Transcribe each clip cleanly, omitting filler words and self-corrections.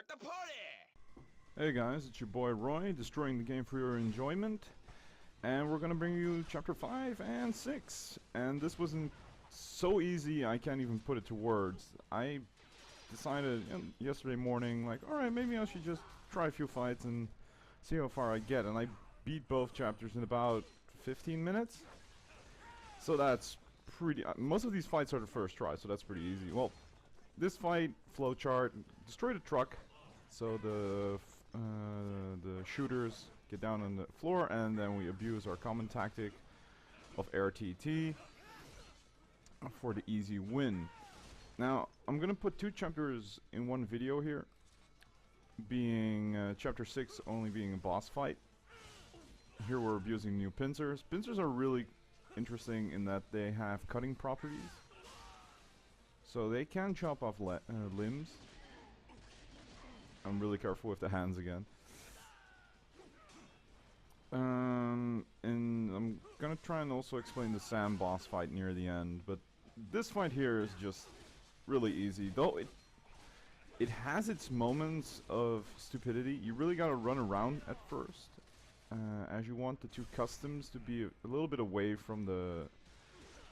Start the party! Hey guys, it's your boy Roy, destroying the game for your enjoyment. And we're gonna bring you chapter 5 and 6. And this wasn't so easy, I can't even put it to words. I decided yesterday morning, like, alright, maybe I should just try a few fights and see how far I get. And I beat both chapters in about 15 minutes. So that's pretty... most of these fights are the first try, so that's pretty easy. Well, this fight, flowchart, destroyed a truck. So the shooters get down on the floor, and then we abuse our common tactic of RTT for the easy win. Now, I'm gonna put two chapters in one video here, being chapter 6 only being a boss fight. Here we're abusing new pincers. Pincers are really interesting in that they have cutting properties. So they can chop off limbs. I'm really careful with the hands again. And I'm gonna try and also explain the Sam boss fight near the end, but this fight here is just really easy. Though it has its moments of stupidity. You really gotta run around at first, as you want the two customs to be a little bit away from the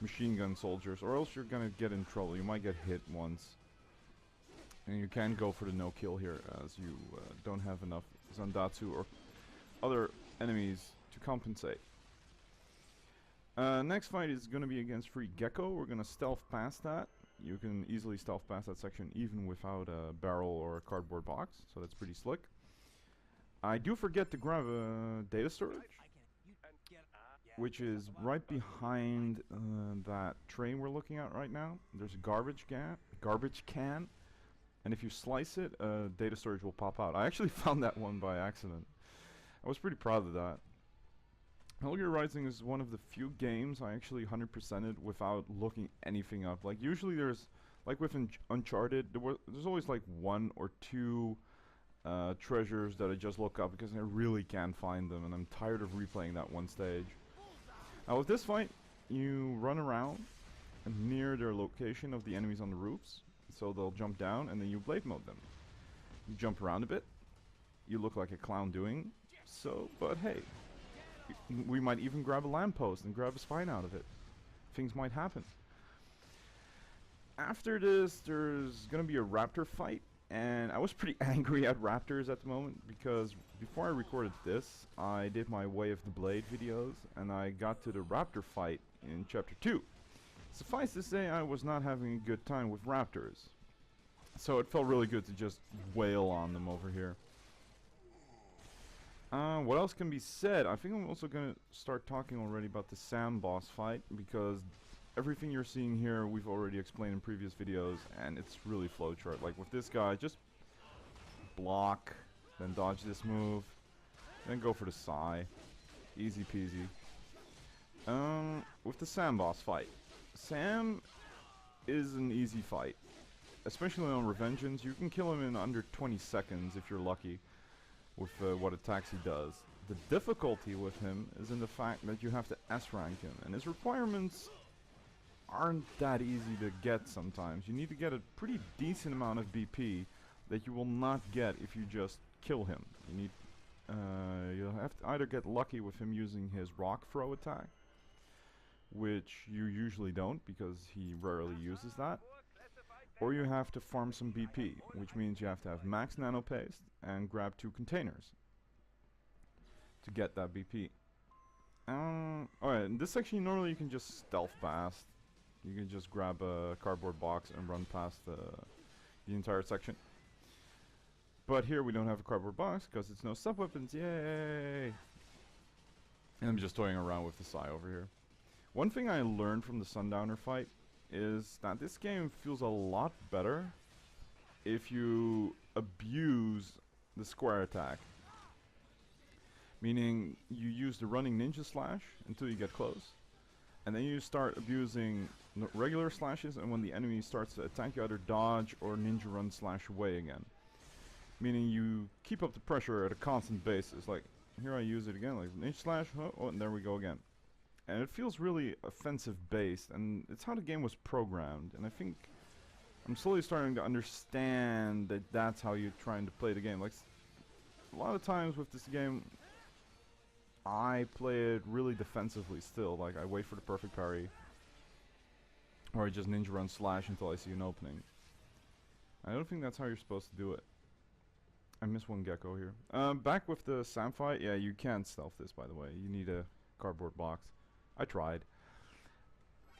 machine gun soldiers, or else you're gonna get in trouble. You might get hit once. And you can go for the no-kill here, as you don't have enough Zandatsu or other enemies to compensate. Next fight is going to be against Free Gecko. We're going to stealth past that. You can easily stealth past that section even without a barrel or a cardboard box, so that's pretty slick. I do forget to grab a data storage, which is right behind that train we're looking at right now. There's a garbage can. And if you slice it, data storage will pop out. I actually found that one by accident. I was pretty proud of that. Metal Gear Rising is one of the few games I actually 100%ed without looking anything up. Like, usually there's, like with Uncharted, there's always like one or two treasures that I just look up because I really can't find them, and I'm tired of replaying that one stage. Now with this fight, you run around near their location of the enemies on the roofs. So they'll jump down, and then you blade mode them. You jump around a bit. You look like a clown doing so, but hey, we might even grab a lamppost and grab a spine out of it. Things might happen. After this, there's gonna be a raptor fight, and I was pretty angry at raptors at the moment because before I recorded this, I did my Way of the Blade videos, and I got to the raptor fight in chapter 2. Suffice to say, I was not having a good time with raptors. So it felt really good to just wail on them over here. What else can be said? I think I'm also going to start talking already about the Sam boss fight, because everything you're seeing here we've already explained in previous videos, and it's really flowchart. Like with this guy, just block, then dodge this move, then go for the Psy. Easy peasy. With the Sam boss fight. Sam is an easy fight, especially on Revengeance. You can kill him in under 20 seconds if you're lucky with what attacks he does. The difficulty with him is in the fact that you have to S-rank him, and his requirements aren't that easy to get sometimes. You need to get a pretty decent amount of BP that you will not get if you just kill him. You need, you'll have to either get lucky with him using his rock throw attack, which you usually don't because he rarely uses that, or you have to farm some BP, which means you have to have max nano paste and grab 2 containers to get that BP. Alright, in this section normally you can just stealth past. You can just grab a cardboard box and run past the entire section. But here we don't have a cardboard box because it's no Subweapons, yay! And I'm just toying around with the Psy over here. One thing I learned from the Sundowner fight is that this game feels a lot better if you abuse the square attack. Meaning, you use the running ninja slash until you get close, and then you start abusing regular slashes, and when the enemy starts to attack you, either dodge or ninja run slash away again. Meaning you keep up the pressure at a constant basis. Like, here I use it again, like ninja slash, oh, and there we go again. And it feels really offensive based, and it's how the game was programmed. And I think I'm slowly starting to understand that that's how you're trying to play the game. Like, a lot of times with this game, I play it really defensively still. Like, I wait for the perfect parry, or I just ninja run slash until I see an opening. I don't think that's how you're supposed to do it. I missed one gecko here. Back with the Sam fight. Yeah, you can't stealth this, by the way. You need a cardboard box. I tried.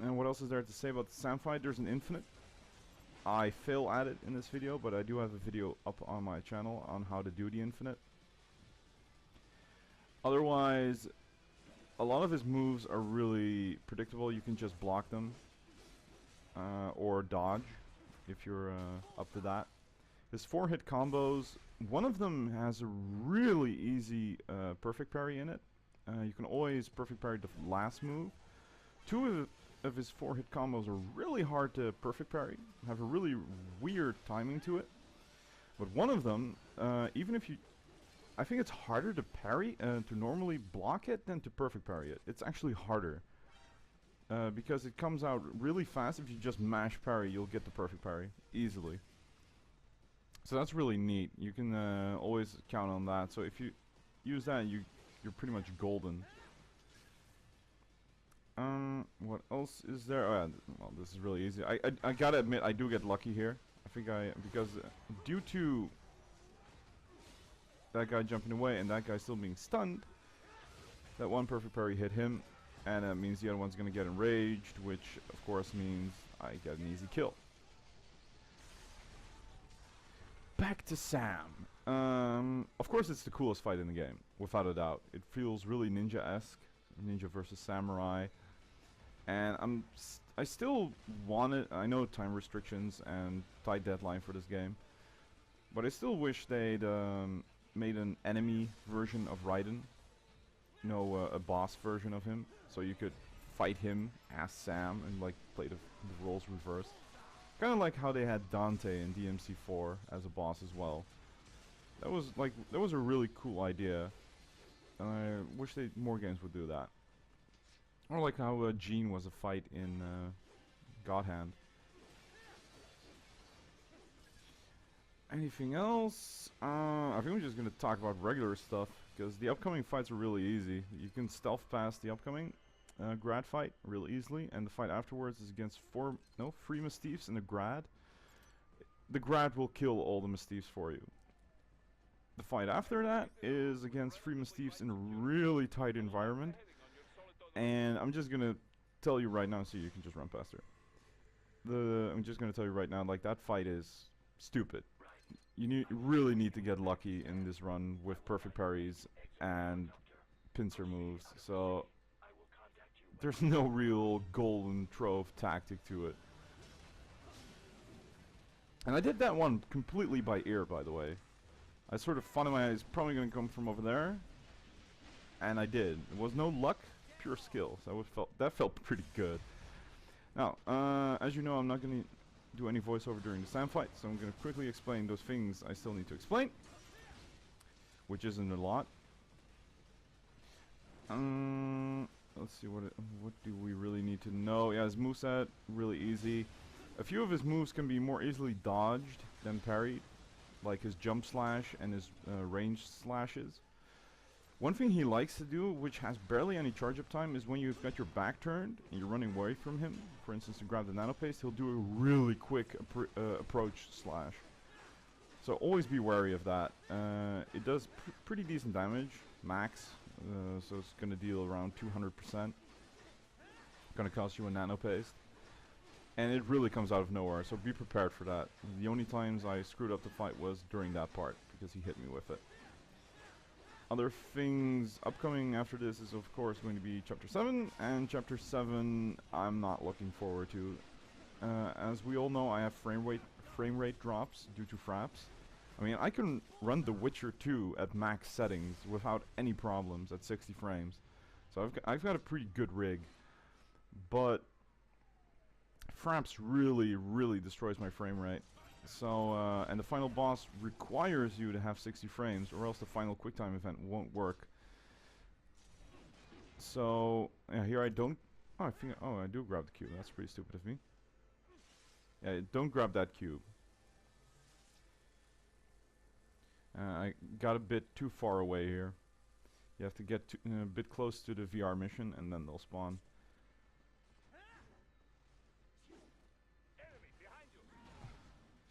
And what else is there to say about the Sam fight? There's an infinite. I fail at it in this video, but I do have a video up on my channel on how to do the infinite. Otherwise, a lot of his moves are really predictable. You can just block them or dodge if you're up to that. His 4-hit combos, one of them has a really easy perfect parry in it. You can always perfect parry the last move. Two of his 4-hit combos are really hard to perfect parry, have a really weird timing to it. But one of them, even if you... I think it's harder to parry, to normally block it than to perfect parry it. It's actually harder. Because it comes out really fast. If you just mash parry, you'll get the perfect parry easily. So that's really neat. You can always count on that. So if you use that, you're pretty much golden. What else is there? Oh, yeah, well, this is really easy. I gotta admit, I do get lucky here. I think because due to that guy jumping away and that guy still being stunned, that one perfect parry hit him, and that means the other one's gonna get enraged, which of course means I get an easy kill. Back to Sam. Of course it's the coolest fight in the game, without a doubt. It feels really ninja-esque, ninja versus samurai, and I still want it. I know time restrictions and tight deadline for this game, but I still wish they'd made an enemy version of Raiden. You know, a boss version of him, so you could fight him as Sam and like play the roles reversed. Kind of like how they had Dante in DMC4 as a boss as well. That was a really cool idea, and I wish more games would do that. Or like how Gene was a fight in God Hand. Anything else? I think we're just gonna talk about regular stuff, because the upcoming fights are really easy. You can stealth past the upcoming Grad fight real easily, and the fight afterwards is against 3 Mastiffs and a Grad. The Grad will kill all the Mastiffs for you. The fight after that is against 3 Mastiffs in a really tight environment, and I'm just gonna tell you right now, so you can just run past her. I'm just gonna tell you right now, like, that fight is stupid. You really need to get lucky in this run with perfect parries and pincer moves, so there's no real golden trove tactic to it. And I did that one completely by ear, by the way. I sort of thought in my eyes, probably going to come from over there, and I did. It was no luck, pure skill, so that felt pretty good. Now, as you know, I'm not going to do any voiceover during the Sam fight, so I'm going to quickly explain those things I still need to explain, which isn't a lot. Let's see, what do we really need to know? Yeah, his moveset, really easy. A few of his moves can be more easily dodged than parried, like his jump slash and his range slashes. One thing he likes to do, which has barely any charge up time, is when you've got your back turned and you're running away from him, for instance to grab the nano paste, he'll do a really quick approach slash. So always be wary of that. It does pretty decent damage, max, so it's going to deal around 200%. Going to cost you a nano paste. And it really comes out of nowhere, so be prepared for that. The only times I screwed up the fight was during that part, because he hit me with it. Other things upcoming after this is of course going to be Chapter 7, and Chapter 7 I'm not looking forward to. As we all know, I have frame rate drops due to fraps. I mean, I can run The Witcher 2 at max settings without any problems at 60 frames. So I've got a pretty good rig. But fraps really destroys my frame rate. So, and the final boss requires you to have 60 frames, or else the final QuickTime event won't work. So, yeah, here I don't... Oh, I do grab the Q. That's pretty stupid of me. Yeah, don't grab that cube. I got a bit too far away here. You have to get a bit close to the VR mission and then they'll spawn.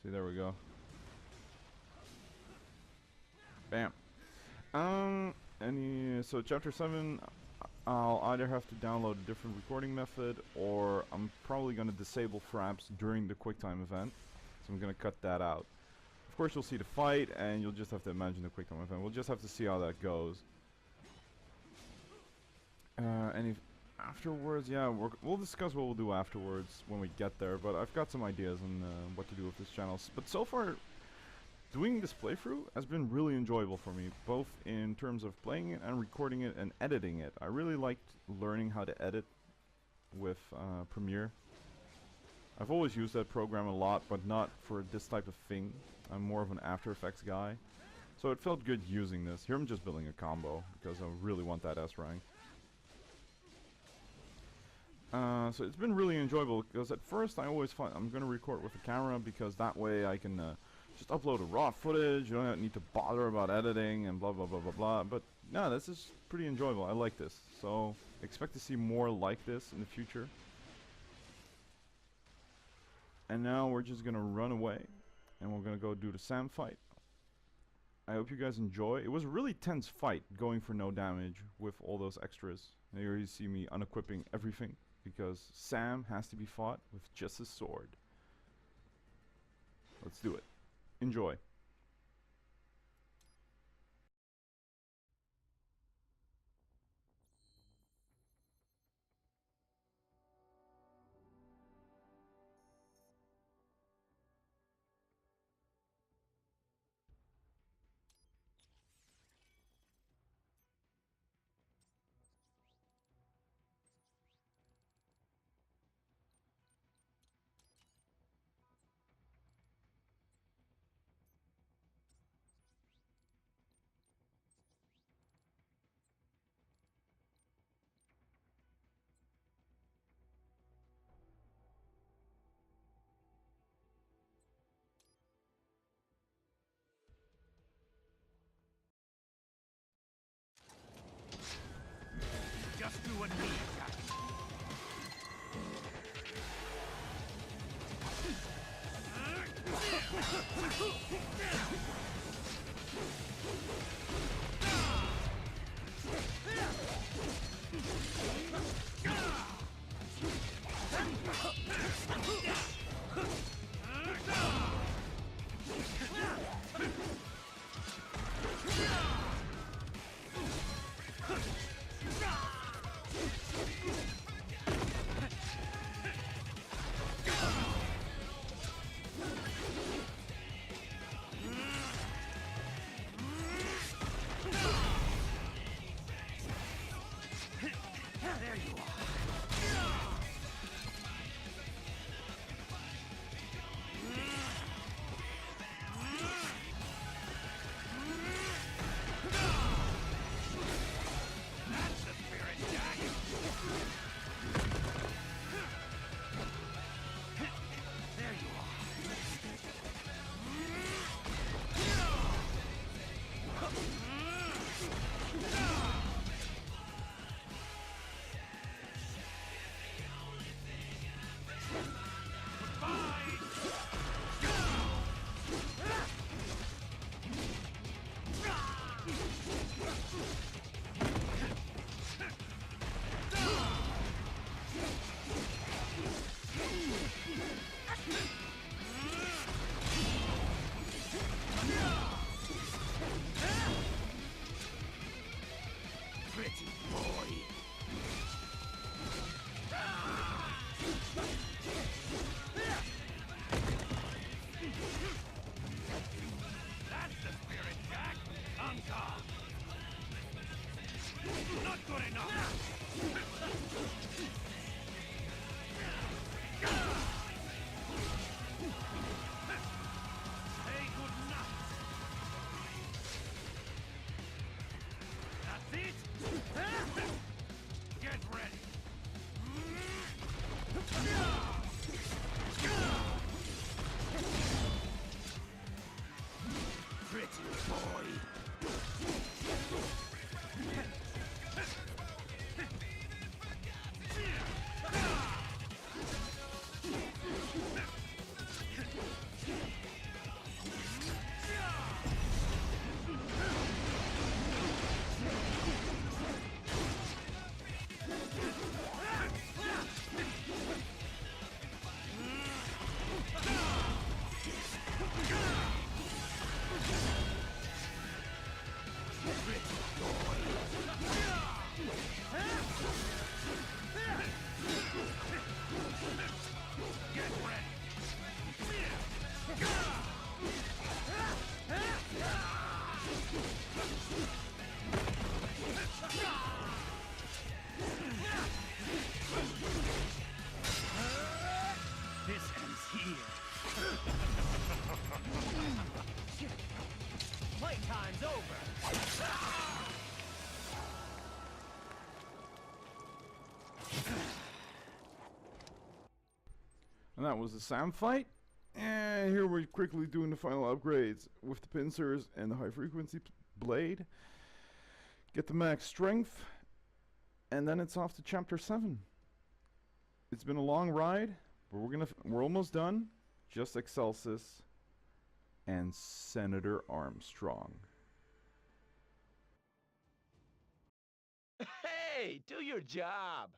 See, there we go. Bam. So chapter 7, I'll either have to download a different recording method, or I'm probably going to disable fraps during the QuickTime event. So I'm going to cut that out. Of course, you'll see the fight, and you'll just have to imagine the QuickTime event. We'll just have to see how that goes. And if afterwards, yeah, we'll discuss what we'll do afterwards when we get there. But I've got some ideas on what to do with this channel. But so far, doing this playthrough has been really enjoyable for me, both in terms of playing it and recording it and editing it. I really liked learning how to edit with Premiere. I've always used that program a lot, but not for this type of thing. I'm more of an After Effects guy. So it felt good using this. Here I'm just building a combo, because I really want that S rank. So it's been really enjoyable, because at first I always find I'm going to record with a camera, because that way I can just upload a raw footage. You don't need to bother about editing and blah blah blah blah blah. But no, this is pretty enjoyable. I like this. So expect to see more like this in the future. And now we're just going to run away, and we're going to go do the Sam fight. I hope you guys enjoy. It was a really tense fight, going for no damage with all those extras. And here you see me unequipping everything, because Sam has to be fought with just a sword. Let's do it. Enjoy. Playtime's over. And that was the Sam fight. And here we're quickly doing the final upgrades with the pincers and the high frequency blade. Get the max strength, and then it's off to chapter 7. It's been a long ride, but we're almost done. Just Excelsis and Senator Armstrong. Hey, do your job.